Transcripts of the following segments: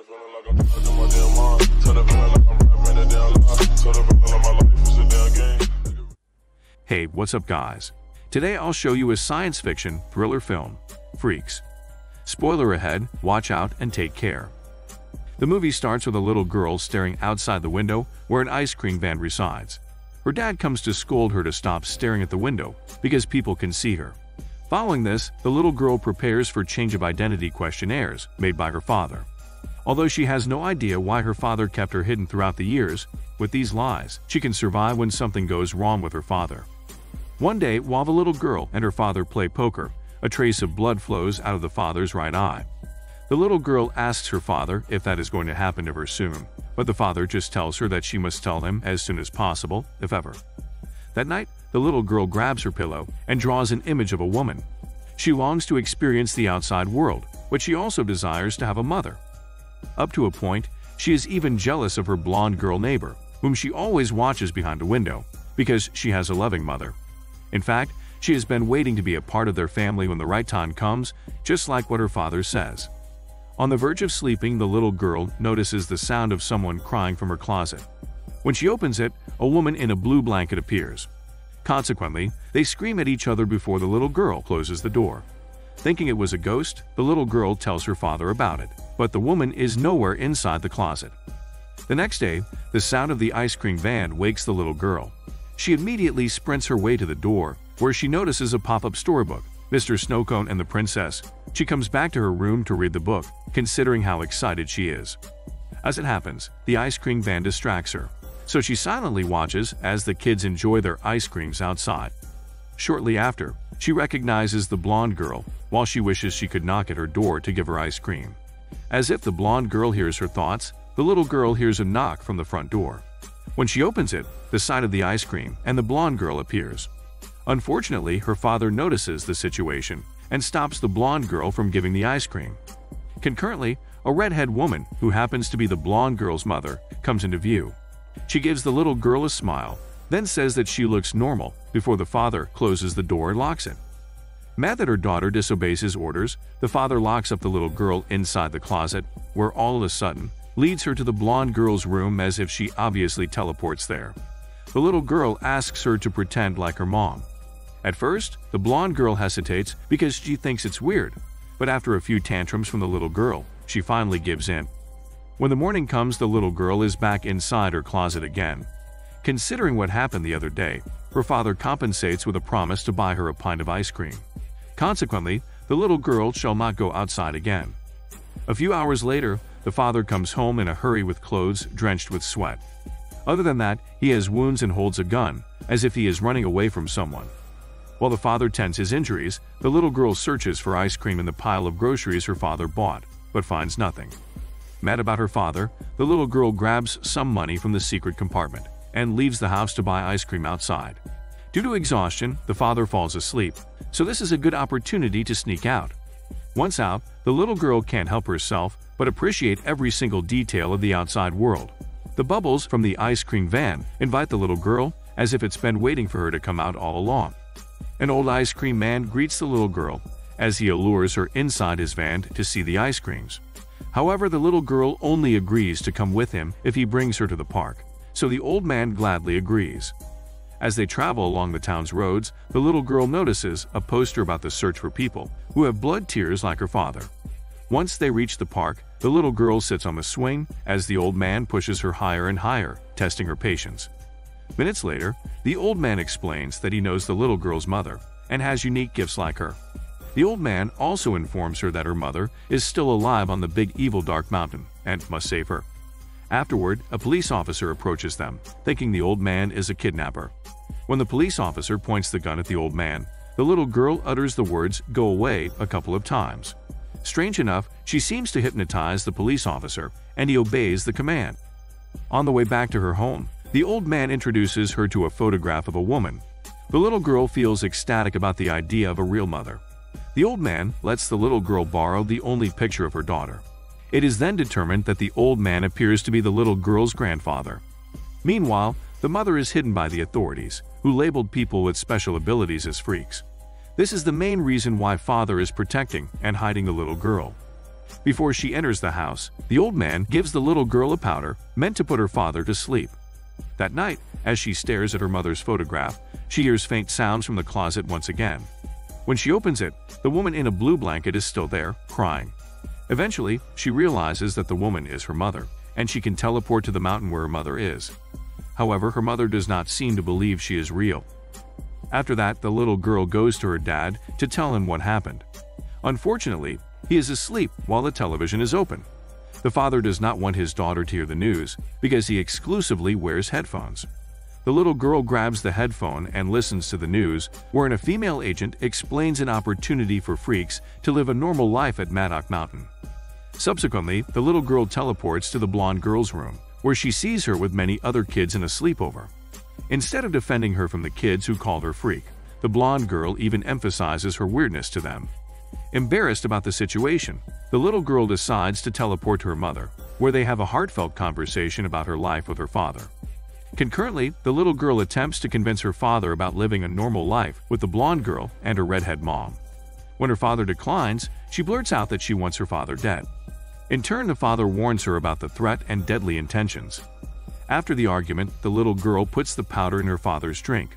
the feeling like I'm stuck in my damn mind. Tell the feeling like I'm rapping a damn lie. Tell the feeling like my life is a damn game. Hey, what's up guys? Today I'll show you a science fiction thriller film, Freaks. Spoiler ahead, watch out and take care. The movie starts with a little girl staring outside the window where an ice cream van resides. Her dad comes to scold her to stop staring at the window because people can see her. Following this, the little girl prepares for change of identity questionnaires made by her father. Although she has no idea why her father kept her hidden throughout the years, with these lies, she can survive when something goes wrong with her father. One day, while the little girl and her father play poker, a trace of blood flows out of the father's right eye. The little girl asks her father if that is going to happen to her soon, but the father just tells her that she must tell him as soon as possible, if ever. That night, the little girl grabs her pillow and draws an image of a woman. She longs to experience the outside world, but she also desires to have a mother. Up to a point, she is even jealous of her blonde girl neighbor, whom she always watches behind a window, because she has a loving mother. In fact, she has been waiting to be a part of their family when the right time comes, just like what her father says. On the verge of sleeping, the little girl notices the sound of someone crying from her closet. When she opens it, a woman in a blue blanket appears. Consequently, they scream at each other before the little girl closes the door. Thinking it was a ghost, the little girl tells her father about it, but the woman is nowhere inside the closet. The next day, the sound of the ice cream van wakes the little girl. She immediately sprints her way to the door, where she notices a pop-up storybook, Mr. Snowcone and the Princess. She comes back to her room to read the book, considering how excited she is. As it happens, the ice cream van distracts her, so she silently watches as the kids enjoy their ice creams outside. Shortly after, she recognizes the blonde girl, while she wishes she could knock at her door to give her ice cream. As if the blonde girl hears her thoughts, the little girl hears a knock from the front door. When she opens it, the sight of the ice cream and the blonde girl appears. Unfortunately, her father notices the situation and stops the blonde girl from giving the ice cream. Concurrently, a redhead woman, who happens to be the blonde girl's mother, comes into view. She gives the little girl a smile, then says that she looks normal before the father closes the door and locks it. Mad that her daughter disobeys his orders, the father locks up the little girl inside the closet, where all of a sudden leads her to the blonde girl's room as if she obviously teleports there. The little girl asks her to pretend like her mom. At first, the blonde girl hesitates because she thinks it's weird, but after a few tantrums from the little girl, she finally gives in. When the morning comes, the little girl is back inside her closet again. Considering what happened the other day, her father compensates with a promise to buy her a pint of ice cream. Consequently, the little girl shall not go outside again. A few hours later, the father comes home in a hurry with clothes drenched with sweat. Other than that, he has wounds and holds a gun, as if he is running away from someone. While the father tends his injuries, the little girl searches for ice cream in the pile of groceries her father bought, but finds nothing. Mad about her father, the little girl grabs some money from the secret compartment and leaves the house to buy ice cream outside. Due to exhaustion, the father falls asleep, so this is a good opportunity to sneak out. Once out, the little girl can't help herself but appreciate every single detail of the outside world. The bubbles from the ice cream van invite the little girl as if it's been waiting for her to come out all along. An old ice cream man greets the little girl as he allures her inside his van to see the ice creams. However, the little girl only agrees to come with him if he brings her to the park, so the old man gladly agrees. As they travel along the town's roads, the little girl notices a poster about the search for people who have blood tears like her father. Once they reach the park, the little girl sits on the swing as the old man pushes her higher and higher, testing her patience. Minutes later, the old man explains that he knows the little girl's mother and has unique gifts like her. The old man also informs her that her mother is still alive on the big evil dark mountain and must save her. Afterward, a police officer approaches them, thinking the old man is a kidnapper. When the police officer points the gun at the old man, the little girl utters the words "go away" a couple of times. Strange enough, she seems to hypnotize the police officer, and he obeys the command. On the way back to her home, the old man introduces her to a photograph of a woman. The little girl feels ecstatic about the idea of a real mother. The old man lets the little girl borrow the only picture of her daughter. It is then determined that the old man appears to be the little girl's grandfather. Meanwhile, the mother is hidden by the authorities, who labeled people with special abilities as freaks. This is the main reason why father is protecting and hiding the little girl. Before she enters the house, the old man gives the little girl a powder meant to put her father to sleep. That night, as she stares at her mother's photograph, she hears faint sounds from the closet once again. When she opens it, the woman in a blue blanket is still there, crying. Eventually, she realizes that the woman is her mother, and she can teleport to the mountain where her mother is. However, her mother does not seem to believe she is real. After that, the little girl goes to her dad to tell him what happened. Unfortunately, he is asleep while the television is open. The father does not want his daughter to hear the news because he exclusively wears headphones. The little girl grabs the headphone and listens to the news, wherein a female agent explains an opportunity for freaks to live a normal life at Maddock Mountain. Subsequently, the little girl teleports to the blonde girl's room, where she sees her with many other kids in a sleepover. Instead of defending her from the kids who called her freak, the blonde girl even emphasizes her weirdness to them. Embarrassed about the situation, the little girl decides to teleport to her mother, where they have a heartfelt conversation about her life with her father. Concurrently, the little girl attempts to convince her father about living a normal life with the blonde girl and her redhead mom. When her father declines, she blurts out that she wants her father dead. In turn, the father warns her about the threat and deadly intentions. After the argument, the little girl puts the powder in her father's drink.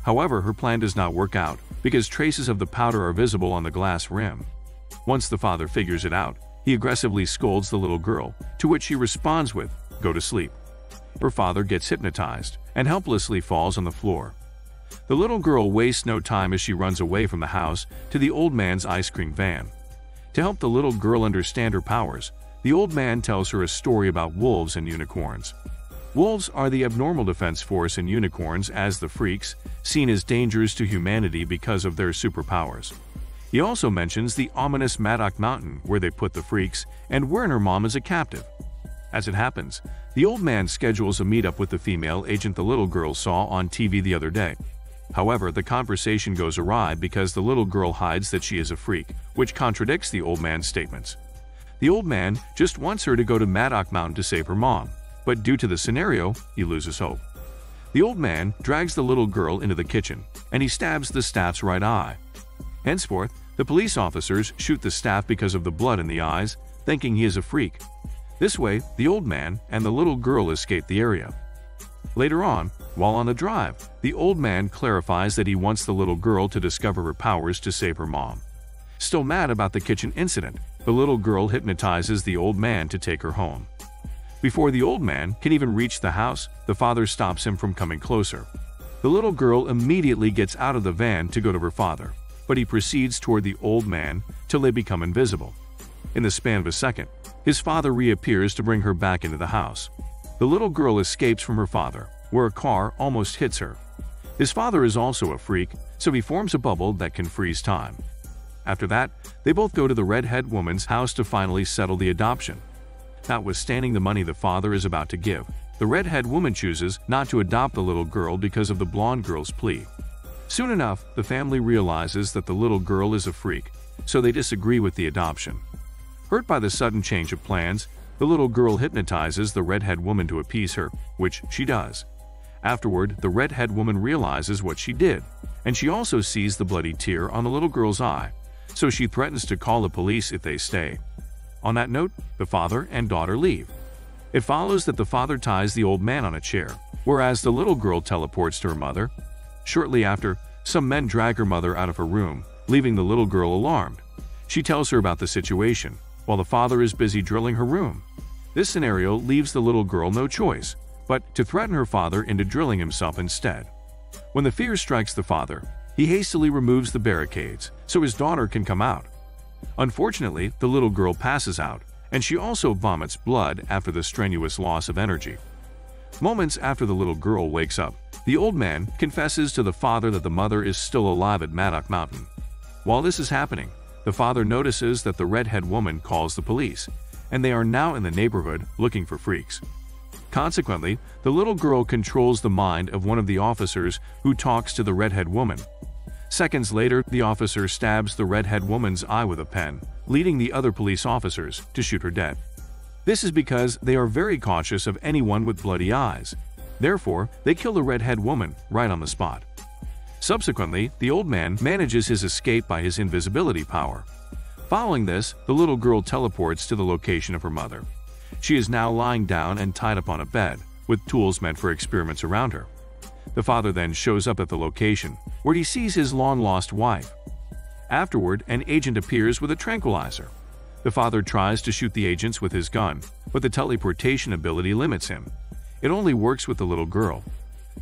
However, her plan does not work out because traces of the powder are visible on the glass rim. Once the father figures it out, he aggressively scolds the little girl, to which she responds with, "Go to sleep." Her father gets hypnotized and helplessly falls on the floor. The little girl wastes no time as she runs away from the house to the old man's ice cream van. To help the little girl understand her powers, the old man tells her a story about wolves and unicorns. Wolves are the abnormal defense force in unicorns as the freaks, seen as dangers to humanity because of their superpowers. He also mentions the ominous Maddock Mountain where they put the freaks and wherein her mom is a captive. As it happens, the old man schedules a meetup with the female agent the little girl saw on TV the other day. However, the conversation goes awry because the little girl hides that she is a freak, which contradicts the old man's statements. The old man just wants her to go to Maddock Mountain to save her mom, but due to the scenario, he loses hope. The old man drags the little girl into the kitchen, and he stabs the staff's right eye. Henceforth, the police officers shoot the staff because of the blood in the eyes, thinking he is a freak. This way, the old man and the little girl escape the area. Later on, while on a drive, the old man clarifies that he wants the little girl to discover her powers to save her mom. Still mad about the kitchen incident, the little girl hypnotizes the old man to take her home. Before the old man can even reach the house, the father stops him from coming closer. The little girl immediately gets out of the van to go to her father, but he proceeds toward the old man till they become invisible. In the span of a second, his father reappears to bring her back into the house. The little girl escapes from her father, where a car almost hits her. His father is also a freak, so he forms a bubble that can freeze time. After that, they both go to the redhead woman's house to finally settle the adoption. Notwithstanding the money the father is about to give, the redhead woman chooses not to adopt the little girl because of the blonde girl's plea. Soon enough, the family realizes that the little girl is a freak, so they disagree with the adoption. Hurt by the sudden change of plans, the little girl hypnotizes the redhead woman to appease her, which she does. Afterward, the redhead woman realizes what she did, and she also sees the bloody tear on the little girl's eye, so she threatens to call the police if they stay. On that note, the father and daughter leave. It follows that the father ties the old man on a chair, whereas the little girl teleports to her mother. Shortly after, some men drag her mother out of her room, leaving the little girl alarmed. She tells her about the situation, while the father is busy drilling her room. This scenario leaves the little girl no choice but to threaten her father into drilling himself instead. When the fear strikes the father, he hastily removes the barricades so his daughter can come out. Unfortunately, the little girl passes out, and she also vomits blood after the strenuous loss of energy. Moments after the little girl wakes up, the old man confesses to the father that the mother is still alive at Maddock Mountain. While this is happening, the father notices that the redhead woman calls the police, and they are now in the neighborhood looking for freaks. Consequently, the little girl controls the mind of one of the officers who talks to the redhead woman. Seconds later, the officer stabs the redhead woman's eye with a pen, leading the other police officers to shoot her dead. This is because they are very cautious of anyone with bloody eyes. Therefore, they kill the redhead woman right on the spot. Subsequently, the old man manages his escape by his invisibility power. Following this, the little girl teleports to the location of her mother. She is now lying down and tied up on a bed, with tools meant for experiments around her. The father then shows up at the location, where he sees his long-lost wife. Afterward, an agent appears with a tranquilizer. The father tries to shoot the agents with his gun, but the teleportation ability limits him. It only works with the little girl.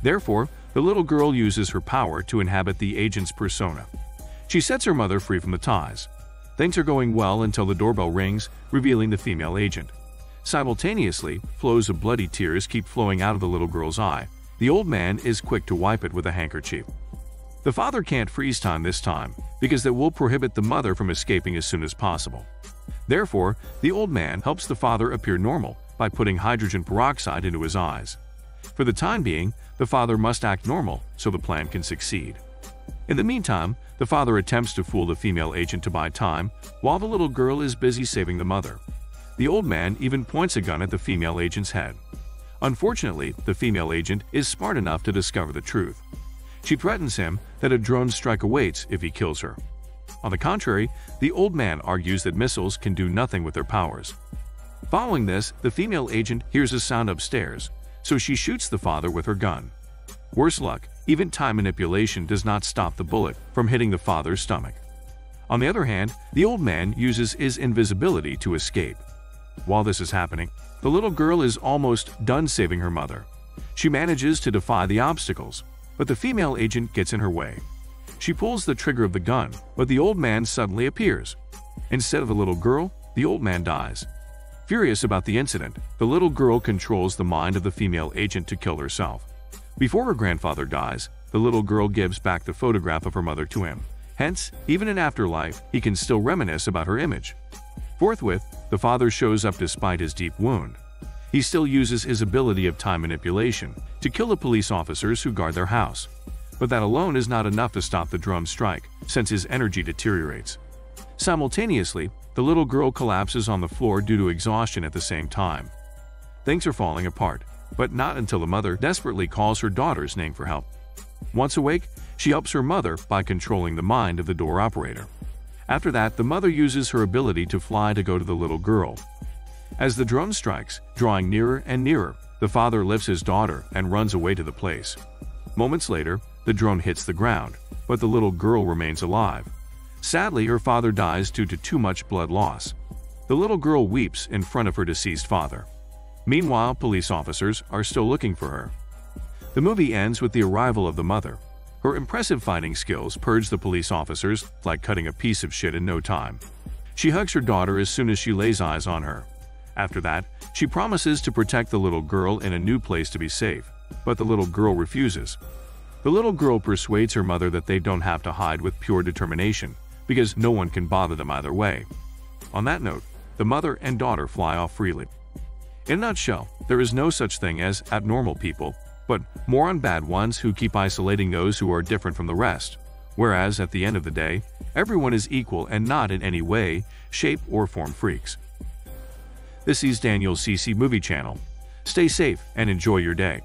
Therefore, the little girl uses her power to inhabit the agent's persona. She sets her mother free from the ties. Things are going well until the doorbell rings, revealing the female agent. Simultaneously, flows of bloody tears keep flowing out of the little girl's eye. The old man is quick to wipe it with a handkerchief. The father can't freeze time this time, because that will prohibit the mother from escaping as soon as possible. Therefore, the old man helps the father appear normal by putting hydrogen peroxide into his eyes. For the time being, the father must act normal so the plan can succeed. In the meantime, the father attempts to fool the female agent to buy time, while the little girl is busy saving the mother. The old man even points a gun at the female agent's head. Unfortunately, the female agent is smart enough to discover the truth. She threatens him that a drone strike awaits if he kills her. On the contrary, the old man argues that missiles can do nothing with their powers. Following this, the female agent hears a sound upstairs, so she shoots the father with her gun. Worse luck, even time manipulation does not stop the bullet from hitting the father's stomach. On the other hand, the old man uses his invisibility to escape. While this is happening, the little girl is almost done saving her mother. She manages to defy the obstacles, but the female agent gets in her way. She pulls the trigger of the gun, but the old man suddenly appears. Instead of the little girl, the old man dies. Furious about the incident, the little girl controls the mind of the female agent to kill herself. Before her grandfather dies, the little girl gives back the photograph of her mother to him. Hence, even in afterlife, he can still reminisce about her image. Forthwith, the father shows up despite his deep wound. He still uses his ability of time manipulation to kill the police officers who guard their house. But that alone is not enough to stop the drone strike, since his energy deteriorates. Simultaneously, the little girl collapses on the floor due to exhaustion at the same time. Things are falling apart, but not until the mother desperately calls her daughter's name for help. Once awake, she helps her mother by controlling the mind of the door operator. After that, the mother uses her ability to fly to go to the little girl. As the drone strikes, drawing nearer and nearer, the father lifts his daughter and runs away to the place. Moments later, the drone hits the ground, but the little girl remains alive. Sadly, her father dies due to too much blood loss. The little girl weeps in front of her deceased father. Meanwhile, police officers are still looking for her. The movie ends with the arrival of the mother. Her impressive fighting skills purge the police officers like cutting a piece of shit in no time. She hugs her daughter as soon as she lays eyes on her. After that, she promises to protect the little girl in a new place to be safe, but the little girl refuses. The little girl persuades her mother that they don't have to hide with pure determination, because no one can bother them either way. On that note, the mother and daughter fly off freely. In a nutshell, there is no such thing as abnormal people, but more on bad ones who keep isolating those who are different from the rest, whereas at the end of the day, everyone is equal and not in any way, shape, or form freaks. This is Daniel CC Movie Channel. Stay safe and enjoy your day.